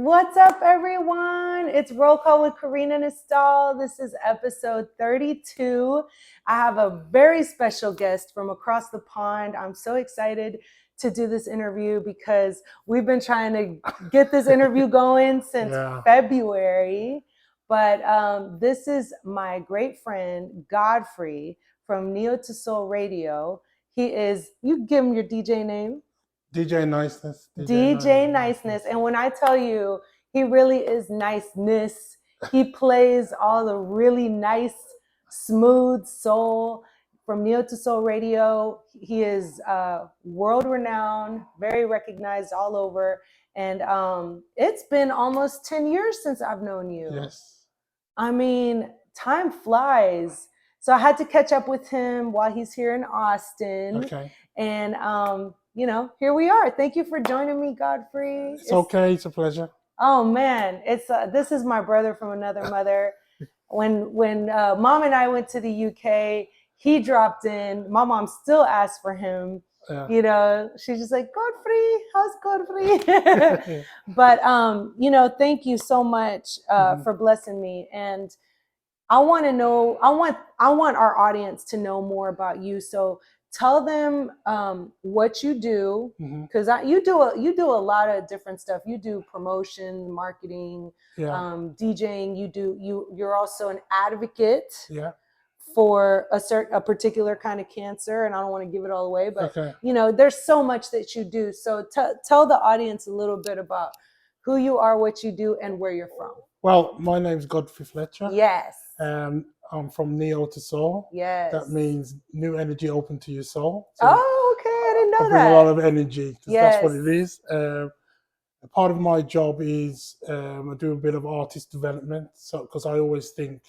What's up, everyone? It's Roll Call with Karina Nistal. This is episode 32. I have a very special guest from across the pond. I'm so excited to do this interview because we've been trying to get this interview going since February. But this is my great friend, Godfrey, from Neo2Soul Radio. He is, you give him your DJ name? DJ Niceness. DJ Niceness. And when I tell you, he really is niceness. He plays all the really nice, smooth soul from Neo2Soul Radio. He is world renowned, very recognized all over. And it's been almost 10 years since I've known you. Yes. I mean, time flies. So I had to catch up with him while he's here in Austin. Okay. And here we are. Thank you for joining me, Godfrey. It's okay. It's a pleasure. Oh man, this is my brother from another mother. When Mom and I went to the UK, he dropped in. My mom still asked for him. Yeah. You know, she's just like, Godfrey, how's Godfrey? But thank you so much for blessing me. And I want to know. I want our audience to know more about you. So tell them what you do, because you do a lot of different stuff. You do promotion, marketing, DJing. You're also an advocate for a particular kind of cancer, and I don't want to give it all away, but there's so much that you do. So tell the audience a little bit about who you are, what you do, and where you're from. Well, my name's Godfrey Fletcher. Yes. I'm from Neo2Soul. Yes. That means new energy open to your soul. So okay. I didn't know that. A lot of energy. Yes. That's what it is. Part of my job is I do a bit of artist development. So because I always think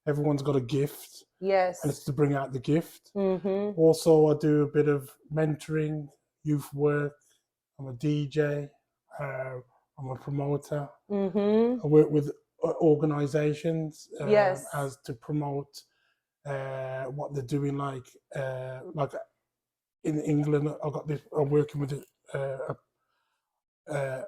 everyone's got a gift. Yes. And it's to bring out the gift. Mm-hmm. Also, I do a bit of mentoring, youth work. I'm a DJ. I'm a promoter. Mm-hmm. I work with organizations as to promote what they're doing. Like in England, I'm working with a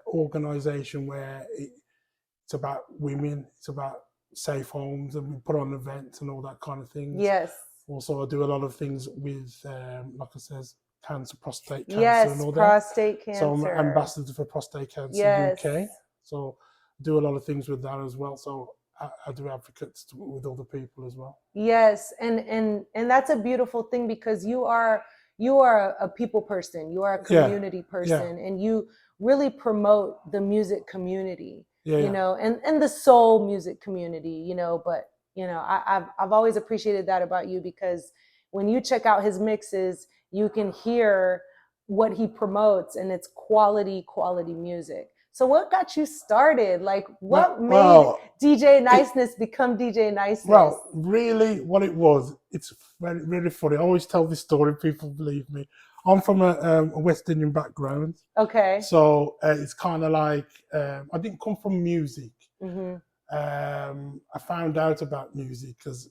organization where it's about women. It's about safe homes, and we put on events and all that kind of things. Yes. Also, I do a lot of things with, like I says, cancer, prostate cancer, and all that. Prostate cancer. So I'm an ambassador for prostate cancer UK. So I do a lot of things with that as well. So I do advocates with other people as well. Yes, and that's a beautiful thing, because you are a people person. You are a community person, and you really promote the music community. And the soul music community. But I've always appreciated that about you, because when you check out his mixes, you can hear what he promotes, and it's quality music. So what got you started? Like, what made DJ Niceness become DJ Niceness? Well, really what it was, it's very, really funny. I always tell this story, people believe me. I'm from a West Indian background. Okay. So it's kind of like, I didn't come from music. Mm-hmm. I found out about music because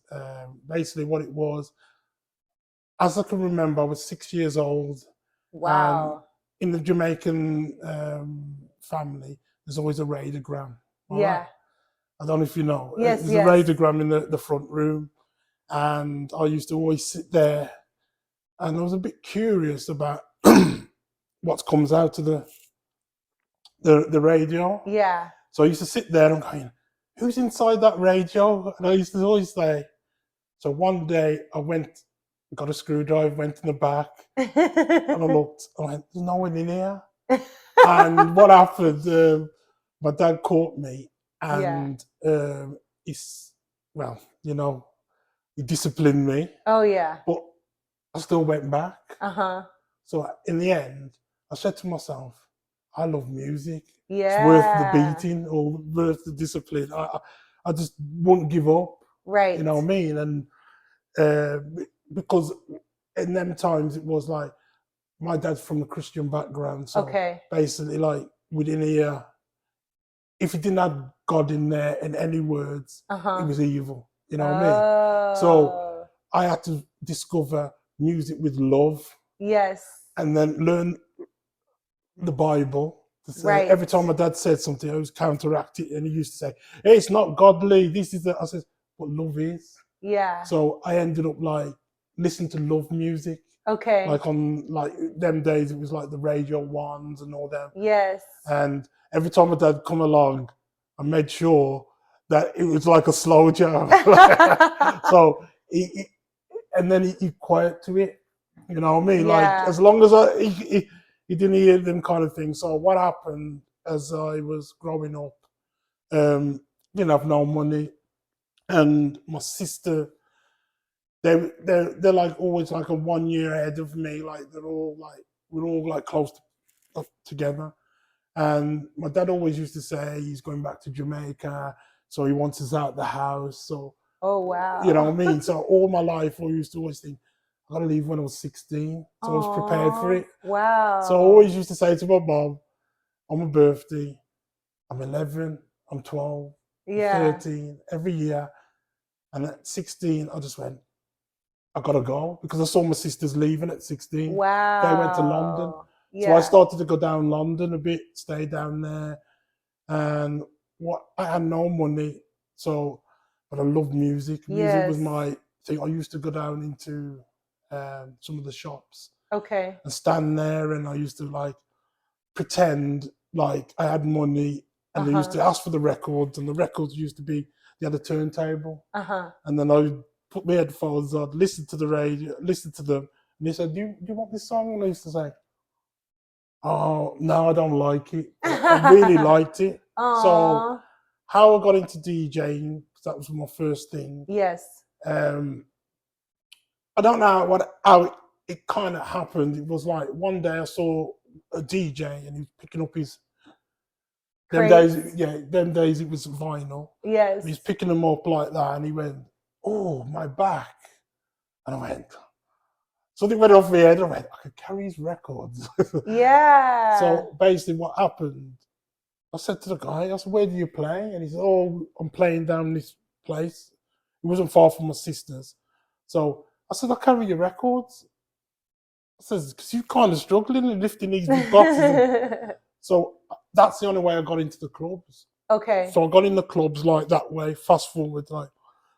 basically what it was, as I can remember, I was 6 years old. Wow. In the Jamaican family, there's always a radiogram. Right? I don't know if you know. Yes, there's a radiogram in the front room. And I used to always sit there, and I was a bit curious about what comes out of the radio. Yeah. So I used to sit there and going, who's inside that radio? And I used to always say, so one day I got a screwdriver, went in the back, and I looked, I went, there's no one in here. And what happened, my dad caught me, and he disciplined me. Oh, yeah. But I still went back. Uh-huh. So in the end, I said to myself, I love music. Yeah. It's worth the beating or worth the discipline. I just won't give up. Right. You know what I mean? And because in them times it was like, my dad's from a Christian background. So basically, like, within a year, if he didn't have God in there in any words, it was evil. You know what I mean? So I had to discover music with love. Yes. And then learn the Bible. to say, every time my dad said something, I was counteract it, and he used to say, "Hey, it's not godly. This is." I said, "But love is." Yeah. So I ended up like listening to love music. Okay. Like on like them days, it was like the Radio Ones and all them. Yes. And every time my dad come along, I made sure that it was like a slow jam. So and then he quiet to it. You know what I mean? Yeah. Like as long as he didn't hear them kind of things. So what happened as I was growing up? Didn't have no money, and my sister, they're like always like a 1 year ahead of me. Like they're all like we're all like close together. And my dad always used to say he's going back to Jamaica, so he wants us out the house. So, oh wow, you know what I mean. So all my life, I used to always think I gotta leave when I was 16. So I was prepared for it. Wow. So I always used to say to my mom, on my birthday, I'm 11, I'm 12, yeah. I'm 13, every year. And at 16, I just went, I gotta go because I saw my sisters leaving at 16. Wow. They went to London. Yeah. So I started to go down London a bit, stay down there. And I had no money, so but I loved music. Music was my thing. I used to go down into some of the shops, okay, and stand there, and I used to like pretend like I had money, and they used to ask for the records, and the records used to be they had a turntable, and then I would put my headphones on, listen to the radio, listen to them, and they said, "Do you want this song?" And I used to say, "Oh no, I don't like it." I really liked it. So how I got into DJing, because that was my first thing. Yes. I don't know how it kind of happened. It was like one day I saw a DJ and he was picking up his. Them days it was vinyl. Yes. He was picking them up like that, and he went, "Oh, my back," and I went. Something went off my head. I went, I could carry his records. Yeah. So basically, what happened? I said to the guy, I said, "Where do you play?" And he said, "Oh, I'm playing down this place." It wasn't far from my sister's. So I said, "I'll carry your records." I said, "Because you're kind of struggling and lifting these big boxes." So that's the only way I got into the clubs. Okay. So I got in the clubs like that way, fast forward. Like,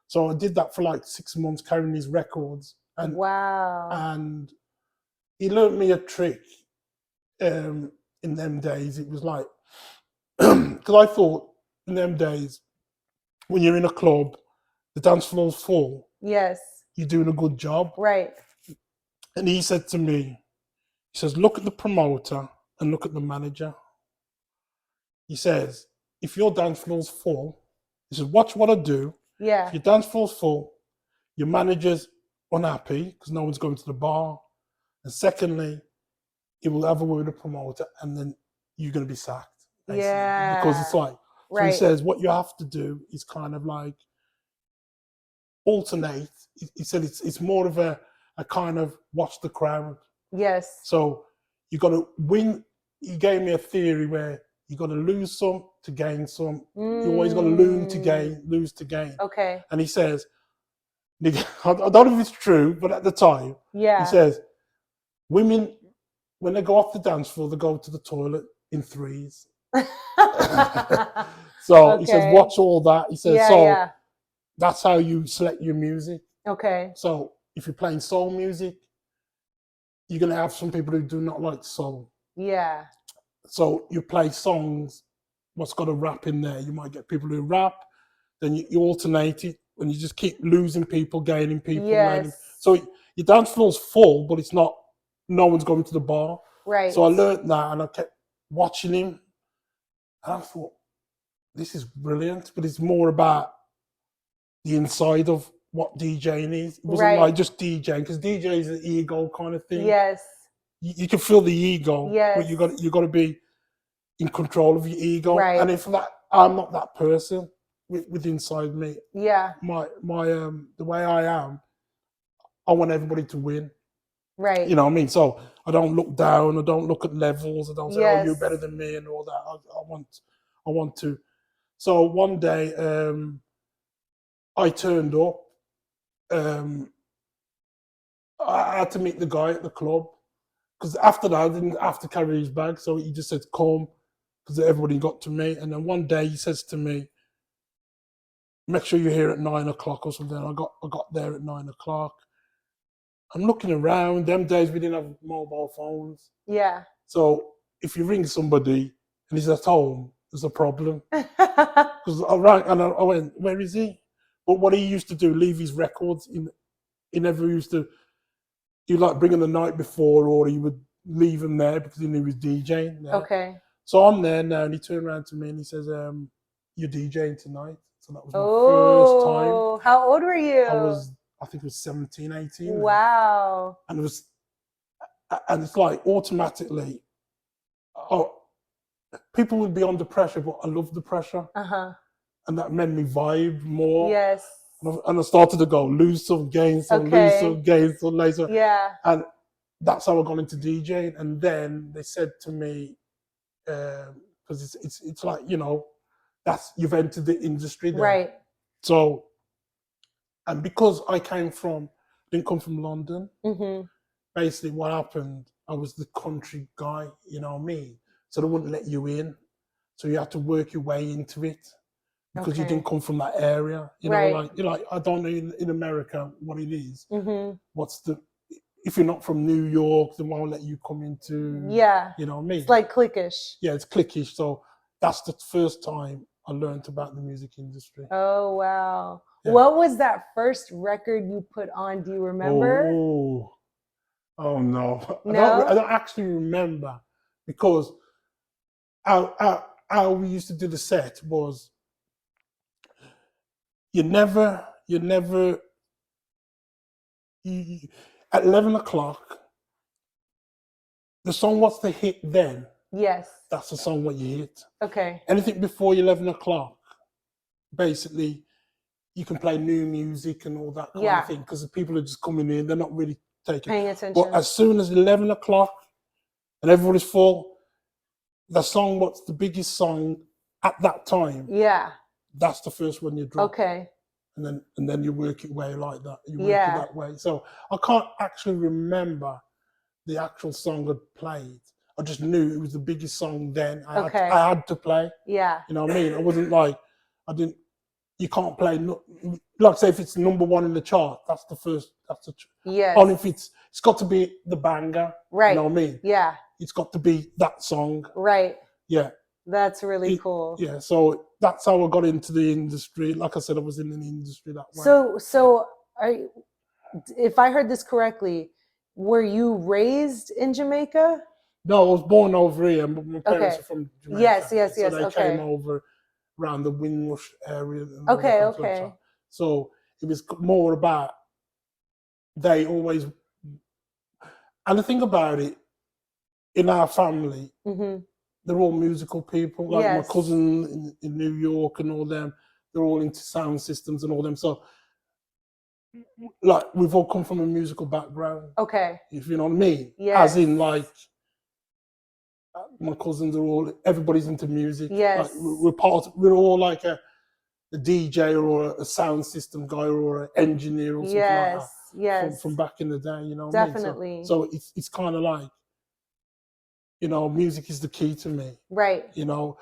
so I did that for like 6 months, carrying these records. And, wow. And he learned me a trick in them days. It was like, because I thought in them days, when you're in a club, the dance floor's full. Yes. You're doing a good job. Right. And he said to me, he says, look at the promoter and look at the manager. He says, if your dance floor's full, he says, watch what I do. Yeah. If your dance floor's full, your manager's unhappy because no one's going to the bar. And secondly, he will have a word with the promoter and then you're going to be sacked. Basically. Yeah. Because it's like, so he says, what you have to do is kind of like alternate. He said it's more of a kind of watch the crowd. Yes. So you got to win. He gave me a theory where you got to lose some to gain some. You always got to lose to gain. Okay. And he says, I don't know if it's true, but at the time, he says, women, when they go off the dance floor, they go to the toilet in threes. So he says, watch all that. He says, that's how you select your music. Okay. So if you're playing soul music, you're going to have some people who do not like soul. Yeah. So you play songs, what's got a rap in there. You might get people who rap, then you alternate it, and you just keep losing people, gaining people. Yes. So your dance floor's full, but it's not, no one's going to the bar. Right. So I learned that, and I kept watching him, and I thought, this is brilliant, but it's more about the inside of what DJing is. It wasn't like just DJing, because DJ is an ego kind of thing. Yes. You can feel the ego, but you got to be in control of your ego. Right. And if that, I'm not that person with inside me. Yeah. My the way I am, I want everybody to win. Right. You know what I mean? So I don't look down. I don't look at levels. I don't say, oh, you're better than me and all that. I want to. So one day, I turned up. I had to meet the guy at the club because after that I didn't have to carry his bag, so he just said, "Come." because everybody got to me. And then one day he says to me, make sure you're here at 9 o'clock or something. I got there at 9 o'clock. I'm looking around. Them days we didn't have mobile phones. Yeah. So if you ring somebody and he's at home, there's a problem. Because I rang and I went, where is he? But what he used to do, leave his records in. He never used to. He'd like bring them the night before, or he would leave them there because he knew he was DJing. Yeah. Okay. So I'm there now, and he turned around to me and he says, "You're DJing tonight." So that was my first time. Oh, how old were you? I think it was 17, 18. Wow. And it's like automatically, people would be under pressure, but I love the pressure. And that made me vibe more. Yes. And I started to go, lose some, gain some, lose some, gain some, later. Yeah. And that's how I got into DJing. And then they said to me, because it's like, you know, you've entered the industry then. Right. So, and because I didn't come from London, basically what happened, I was the country guy, you know what I mean? So they wouldn't let you in. So you had to work your way into it because you didn't come from that area. You know, like I don't know in America what it is. If you're not from New York, they won't let you come into, you know what I mean? It's like cliquish. Yeah, it's cliquish. So that's the first time I learned about the music industry. Oh, wow. Yeah. What was that first record you put on? Do you remember? Oh no. I don't actually remember, because how we used to do the set was at 11 o'clock, the song what's the hit then. Yes. That's the song what you hit. Okay. Anything before 11 o'clock, basically, you can play new music and all that kind of thing, because the people are just coming in, they're not really paying attention. But as soon as 11 o'clock and everybody's full, the song what's the biggest song at that time, that's the first one you drop. Okay. And then you work your way like that. You work it that way. So I can't actually remember the actual song I played. I just knew it was the biggest song then. I had to play. Yeah. You know what I mean? I wasn't like, you can't play, like say if it's number one in the chart, that's the first, only if it's got to be the banger. Right. You know what I mean? Yeah. It's got to be that song. Right. Yeah. That's really cool. Yeah. So that's how I got into the industry. Like I said, I was in the industry that way. So if I heard this correctly, were you raised in Jamaica? No, I was born over here. My parents are from Jamaica. Yes. So they came over around the Windrush area. Okay. So it was more about, they always, and the thing about it, in our family, they're all musical people. Like my cousin in New York and all them, they're all into sound systems and all them. So like we've all come from a musical background. Okay. If you know what I mean. Yeah. As in like my cousins are everybody's into music. Yes. Like we're all like a DJ or a sound system guy or an engineer or something like that. Yes. From back in the day, you know what I mean? Definitely. So it's kind of like, you know, music is the key to me. Right. You know,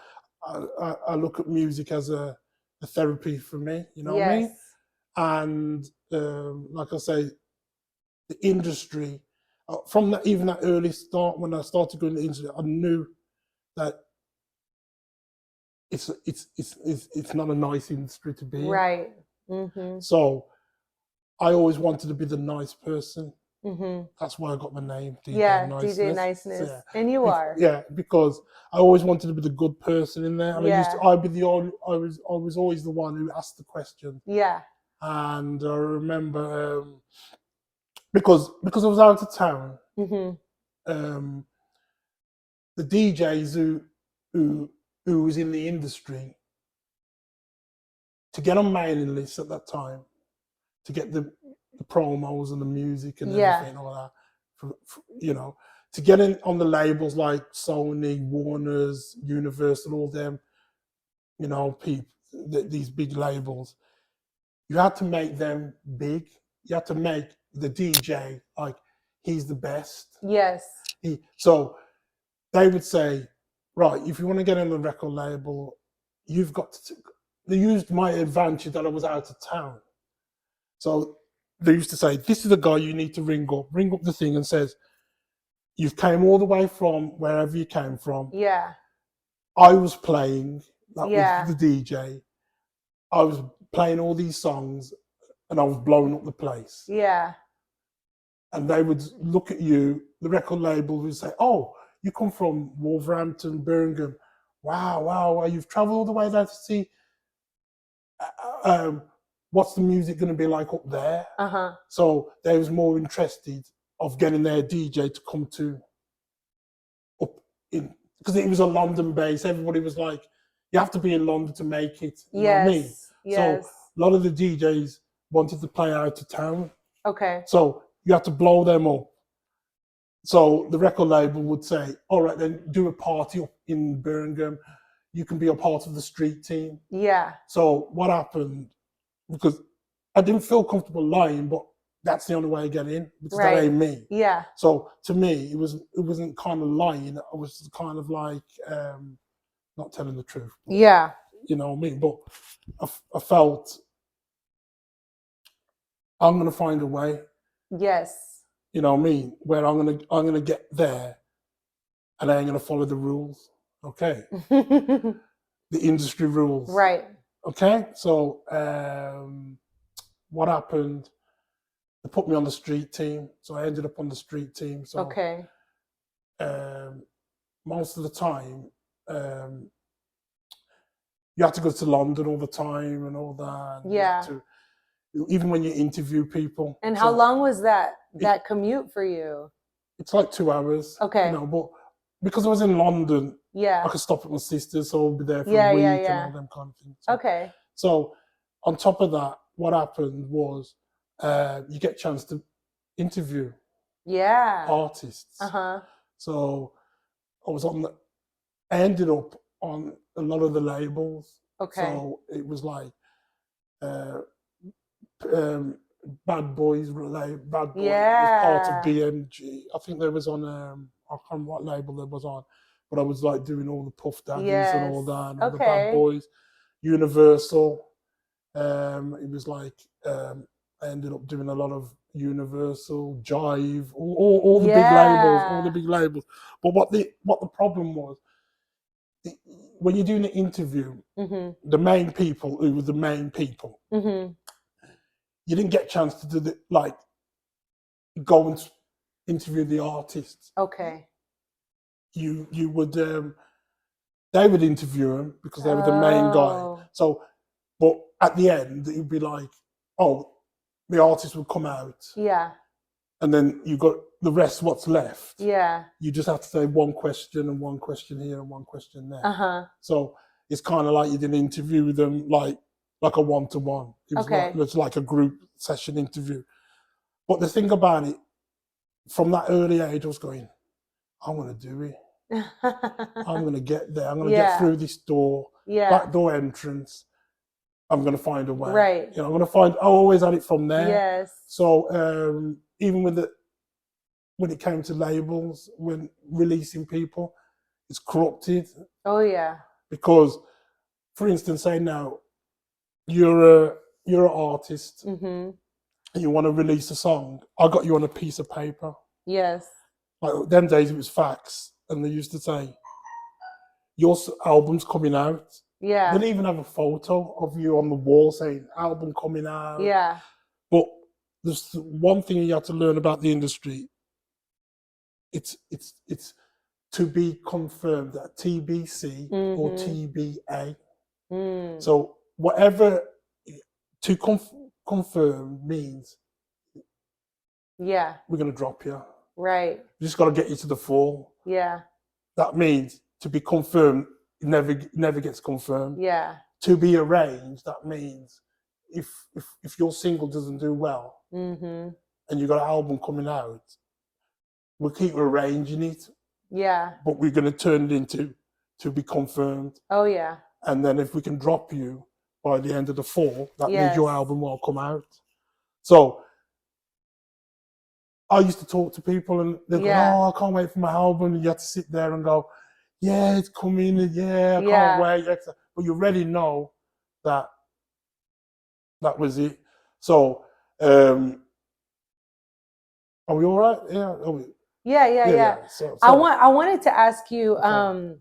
I look at music as a therapy for me, you know what I mean? And like I say, the industry, from even that early start, when I started going to the industry, I knew that it's not a nice industry to be in. Right. So I always wanted to be the nice person. That's why I got my name, DJ Niceness. DJ Niceness. Yeah. And you are. Yeah, because I always wanted to be the good person in there. And I was always the one who asked the question. Yeah. And I remember because I was out of town, the DJs who was in the industry, to get on mailing lists at that time, to get the promos and the music and everything, all that, you know, to get in on the labels like Sony, Warner's, Universal, all them, you know, these big labels, you had to make them big. You had to make the DJ like he's the best. Yes. So they would say, right, if you want to get on the record label, you've got to. They used my advantage that I was out of town. So they used to say, this is the guy you need to ring up the thing and says, you've came all the way from wherever you came from. Yeah. I was playing, that Yeah. was the DJ. I was playing all these songs and I was blowing up the place. Yeah. And they would look at you, the record label would say, oh, you come from Wolverhampton, Birmingham. Wow, you've traveled all the way there to see what's the music going to be like up there? So they was more interested of getting their DJ to come to up in, because it was a London base. Everybody was like, you have to be in London to make it. You know what I mean? Yes. So a lot of the DJs wanted to play out of town. Okay. So you have to blow them up. So the record label would say, all right, then do a party up in Birmingham. You can be a part of the street team. Yeah. So what happened, because I didn't feel comfortable lying, but that's the only way I get in, because that ain't me. Yeah. So to me, it wasn't kind of lying. I was kind of like not telling the truth. Yeah. You know what I mean? But I felt I'm gonna find a way. Yes. You know what I mean? Where I'm gonna get there, and I ain't gonna follow the rules. Okay. The industry rules. Right. Okay. So what happened? They put me on the street team, so I ended up on the street team. So okay. Most of the time, you have to go to London all the time and all that. And yeah. Even when you interview people. And how long was that commute for you? It's like 2 hours. Okay. You know, but because I was in London, yeah, I could stop at my sister's, so I'll be there for a week and all them kind of things. So, okay. So on top of that, what happened was you get a chance to interview artists. So I ended up on a lot of the labels. Okay. So it was like Bad Boys was part of BMG. I think there was on I can't remember what label there was on, but I was like doing all the Puff Daddies and all that, and all the Bad Boys. Universal. It was like I ended up doing a lot of Universal, Jive, all the big labels. But what the problem was, when you're doing an interview, the main people who were the main people, you didn't get a chance to do go and interview the artists. Okay. You would they would interview them because they were the main guy. So, but at the end, it would be like, oh, the artist would come out. Yeah. And then you got the rest, what's left. Yeah. You just have to say one question and one question here and one question there. So it's kind of like you did an interview with them, like a one-to-one. It was like a group session interview. But the thing about it, from that early age, I was going, I'm going to do it. I'm going to get there. I'm going to get through this door, back door entrance. I'm going to find a way. Right. You know, I always had it from there. Yes. So even when it came to labels, when releasing people, it's corrupted. Oh yeah. Because, for instance, say now you're an artist and you want to release a song. I got you on a piece of paper. Yes. Like them days, it was fax, and they used to say, "Your album's coming out." Yeah. They didn't even have a photo of you on the wall saying "album coming out." Yeah. But there's one thing you have to learn about the industry. It's to be confirmed at TBC or TBA. So whatever to confirm means, we're going to drop you. Right. We just got to get you to the fall. Yeah. That means to be confirmed, it never gets confirmed. Yeah. To be arranged, that means if your single doesn't do well and you got an album coming out, we'll keep arranging it. Yeah. But we're going to turn it into to be confirmed. Oh yeah. And then if we can drop you by the end of the fall, that means your album will come out. So I used to talk to people and they go, oh, I can't wait for my album. And you have to sit there and go, yeah, it's coming, yeah, I can't wait. But you already know that was it. So, are we all right? Yeah. Yeah. So, I wanted to ask you, okay.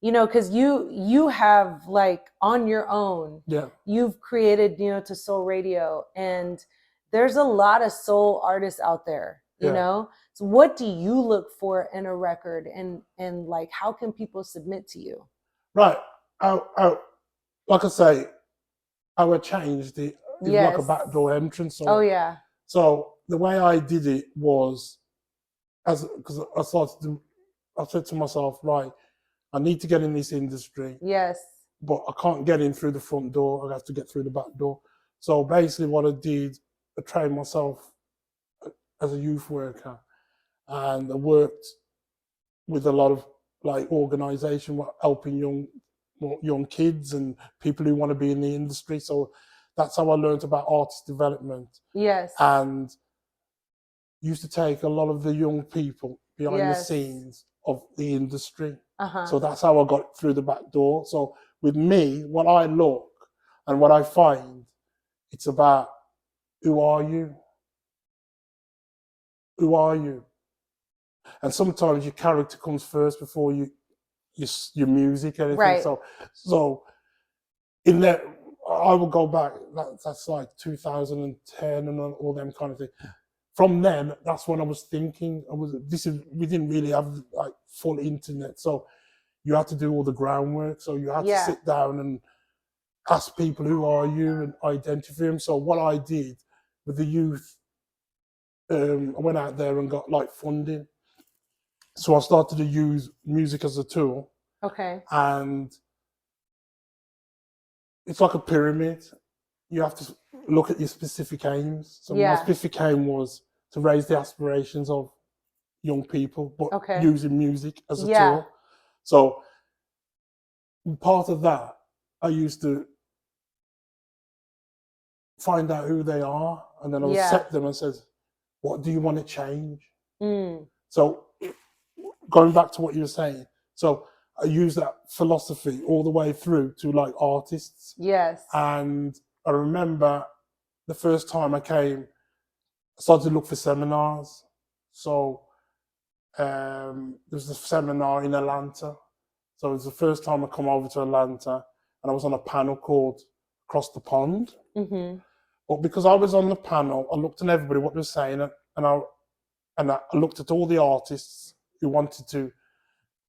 you know, because you have like on your own, you've created Neo2Soul Radio, and there's a lot of soul artists out there, you know. So what do you look for in a record, and like how can people submit to you? Right. Like I say, I would change it. It's like a backdoor entrance. So, so the way I did it was, because I said to myself, right, I need to get in this industry. Yes. But I can't get in through the front door. I have to get through the back door. So basically what I did, I trained myself as a youth worker, and I worked with a lot of like organization helping young kids and people who want to be in the industry. So that's how I learned about artist development. Yes. And used to take a lot of the young people behind the scenes of the industry. So that's how I got through the back door. So with me, what I look and what I find, it's about who are you? Who are you? And sometimes your character comes first before your music and everything. So in that, I will go back. That's like 2010 and all them kind of things. From then, that's when I was thinking. We didn't really have like full internet, so you had to do all the groundwork. So you had to sit down and ask people, who are you, and identify them. So what I did with the youth, I went out there and got like funding. So I started to use music as a tool. Okay. And it's like a pyramid. You have to look at your specific aims. So my specific aim was to raise the aspirations of young people, but using music as a tool. So part of that, I used to find out who they are, and then I would set them and says, what do you want to change? So going back to what you were saying, so I use that philosophy all the way through to like artists. Yes. And I remember the first time I came, I started to look for seminars. So there was a seminar in Atlanta. So it was the first time I come over to Atlanta, and I was on a panel called Across the Pond. But because I was on the panel, I looked at everybody, what they were saying, and I looked at all the artists who wanted to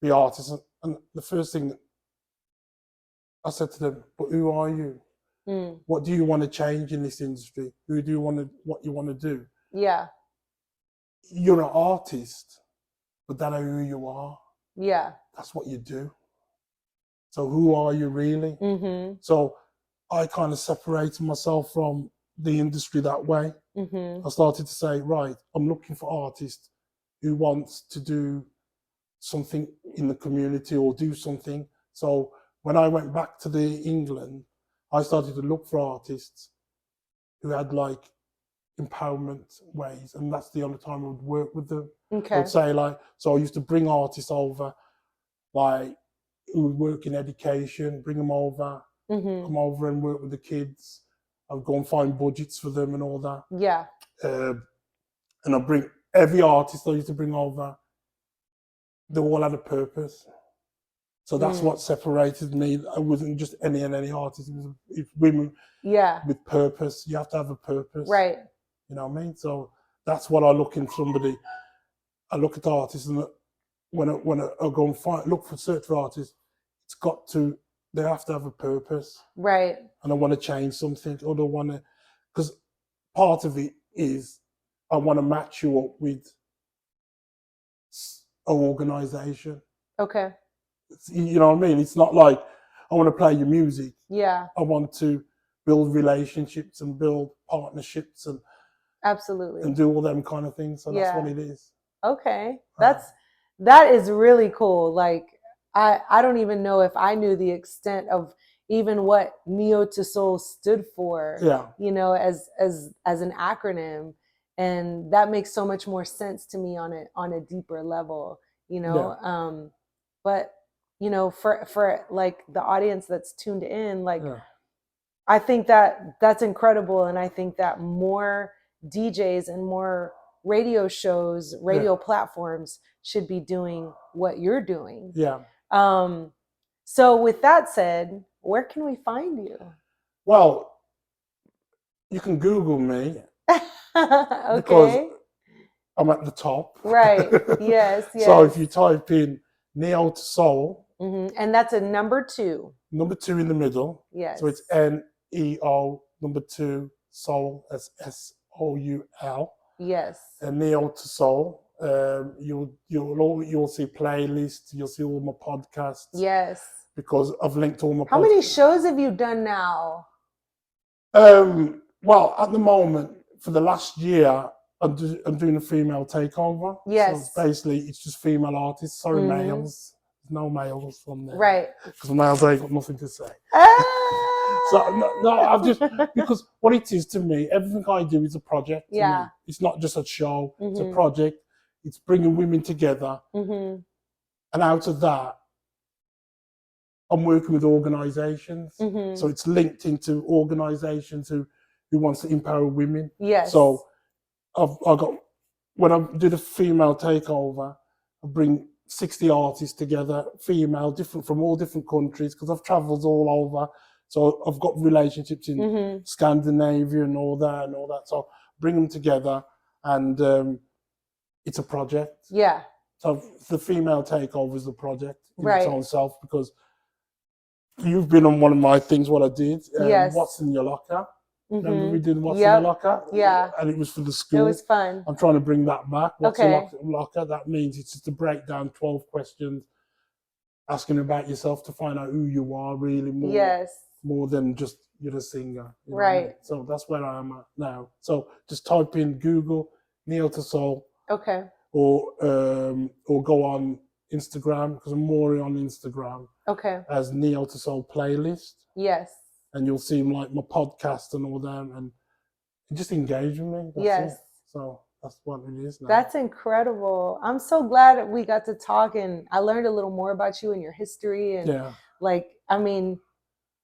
be artists. And the first thing that I said to them, but who are you? What do you want to change in this industry? Who do you want to, what you want to do? Yeah. You're an artist, but that ain't who you are. Yeah. That's what you do. So who are you really? So I kind of separated myself from the industry that way. I started to say, right, I'm looking for artists who wants to do something in the community or do something. So when I went back to England, I started to look for artists who had like empowerment ways, and that's the only time I would work with them. I would say like, so I used to bring artists over, like who would work in education, bring them over, come over and work with the kids. I would go and find budgets for them and all that. Yeah. And I bring every artist I used to bring over, they all had a purpose. So that's what separated me. I wasn't just any artist. It was women with purpose. You have to have a purpose. Right. You know what I mean? So that's what I look in somebody. I look at artists, and when I go and search for artists, they have to have a purpose. Right. And I want to change something, or I want to, because part of it is I want to match you up with an organization. Okay. You know what I mean? It's not like I want to play your music. Yeah. I want to build relationships and build partnerships and absolutely and do all them kind of things. So that's what it is. Okay. That is really cool. Like I don't even know if I knew the extent of even what Neo2Soul stood for. Yeah. You know, as an acronym. And that makes so much more sense to me on a deeper level, you know. but you know, for like the audience that's tuned in, like I think that that's incredible, and I think that more DJs and more radio shows, radio platforms should be doing what you're doing. Yeah. So with that said, where can we find you? Well, you can Google me. Okay. Because I'm at the top. Right. Yes. Yes. So if you type in Neo2Soul, and that's a number 2. Number 2 in the middle. Yes. So it's NEO number 2 Soul. That's SOUL. Yes. And Neo2Soul. You'll see playlists. You'll see all my podcasts. Yes. Because I've linked all my. How many shows have you done now? Well, at the moment, for the last year, I'm doing a female takeover. Yes. So basically, it's just female artists. Sorry, males. There's no males on there. Right. Because males ain't got nothing to say. So no, I've just because what it is to me, everything I do is a project. Yeah. It's not just a show. It's a project. It's bringing women together. And out of that, I'm working with organisations. So it's linked into organisations who wants to empower women. Yes. So I got, when I do the female takeover, I bring 60 artists together, female, different from all different countries, because I've travelled all over. So I've got relationships in Scandinavia and all that. So bring them together, and it's a project. Yeah. So the female takeover is a project in its own self, because you've been on one of my things, what I did. Yes. What's in your locker? Remember we did What's in Your Locker? Yeah. And it was for the school. It was fun. I'm trying to bring that back. What's in Your Locker? That means it's just to break down 12 questions, asking about yourself to find out who you are really more. Yes. More than just you're a singer. You know right. What I mean? So that's where I am at now. So just type in Google Neo2Soul. Okay. Or go on Instagram, because I'm more on Instagram. Okay. As Neo2Soul playlist. Yes. And you'll see like my podcast and all that, and just engage with me. That's it. So that's what it is now. That's incredible. I'm so glad we got to talk, and I learned a little more about you and your history. And like, I mean,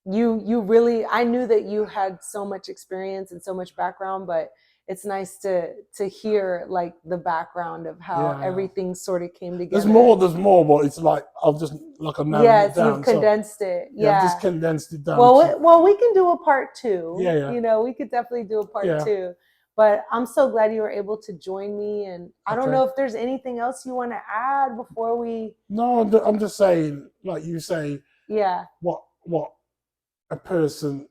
you really, I knew that you had so much experience and so much background, but it's nice to hear like the background of how everything sort of came together. There's more, but it's like I've just like a narrowed it down. You've condensed it. Yeah, I've just condensed it down. Well, we can do a part 2. Yeah. You know, we could definitely do a part 2. But I'm so glad you were able to join me, and I don't know if there's anything else you want to add before we. No, I'm just saying, like you say. Yeah. What a person,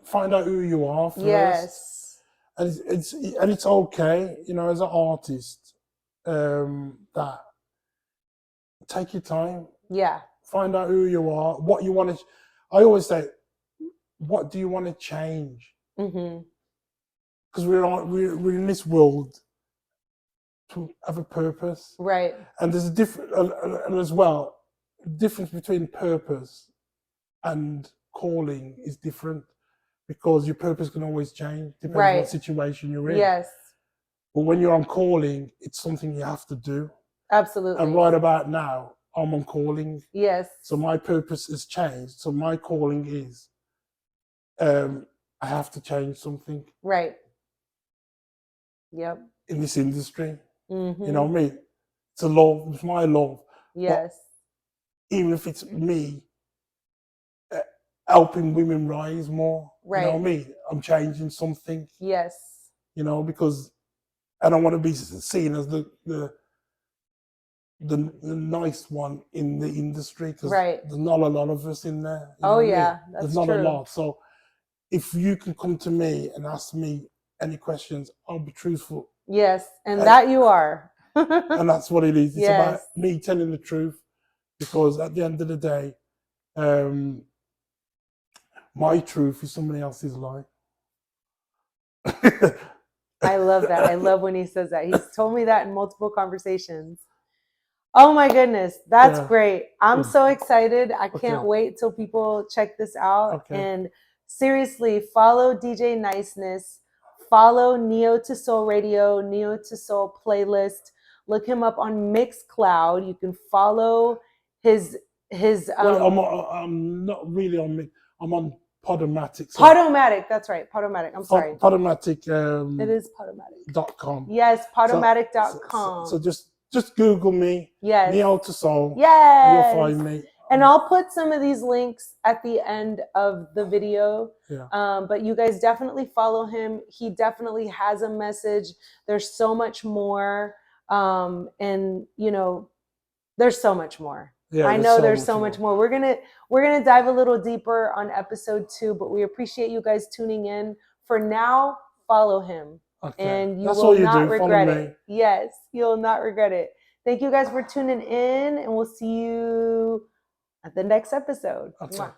find out who you are first. Yes. And it's okay, you know, as an artist, that take your time. Yeah. Find out who you are, what you want to. I always say, what do you want to change? Because we're in this world to have a purpose. Right. And there's a different, and as well, difference between purpose and calling is different. Because your purpose can always change, depending on what situation you're in. Yes. But when you're on calling, it's something you have to do. Absolutely. And right about now, I'm on calling. Yes. So my purpose has changed. So my calling is, I have to change something. Right. Yep. In this industry. You know what I mean? It's a love, it's my love. Yes. But even if it's me, helping women rise more. Right. You know what I mean? I'm changing something. Yes. You know, because I don't want to be seen as the nice one in the industry, because there's not a lot of us in there. You know what I mean? There's not a lot. So if you can come to me and ask me any questions, I'll be truthful. Yes, and that you are. And that's what it is. It's about me telling the truth, because at the end of the day, my truth is somebody else's lie. I love that. I love when he says that. He's told me that in multiple conversations. Oh my goodness. That's great. I'm so excited. I can't wait till people check this out. And seriously, follow DJ Niceness. Follow Neo2Soul Radio, Neo2Soul playlist. Look him up on Mixcloud. You can follow his well, I'm not really on me. I'm on Podomatic. So Podomatic, that's right. Podomatic. I'm sorry. Podomatic. It is Podomatic. .com. Yes, Podomatic.com. So just Google me. Yes. Neo2Soul. Yes. You'll find me. And I'll put some of these links at the end of the video. Yeah. But you guys definitely follow him. He definitely has a message. There's so much more. And you know, there's so much more. Yeah, I know there's so much more. We're gonna dive a little deeper on episode 2, but we appreciate you guys tuning in. For now, follow him. Okay. And you will not regret it. Yes, you'll not regret it. Thank you guys for tuning in, and we'll see you at the next episode. Okay.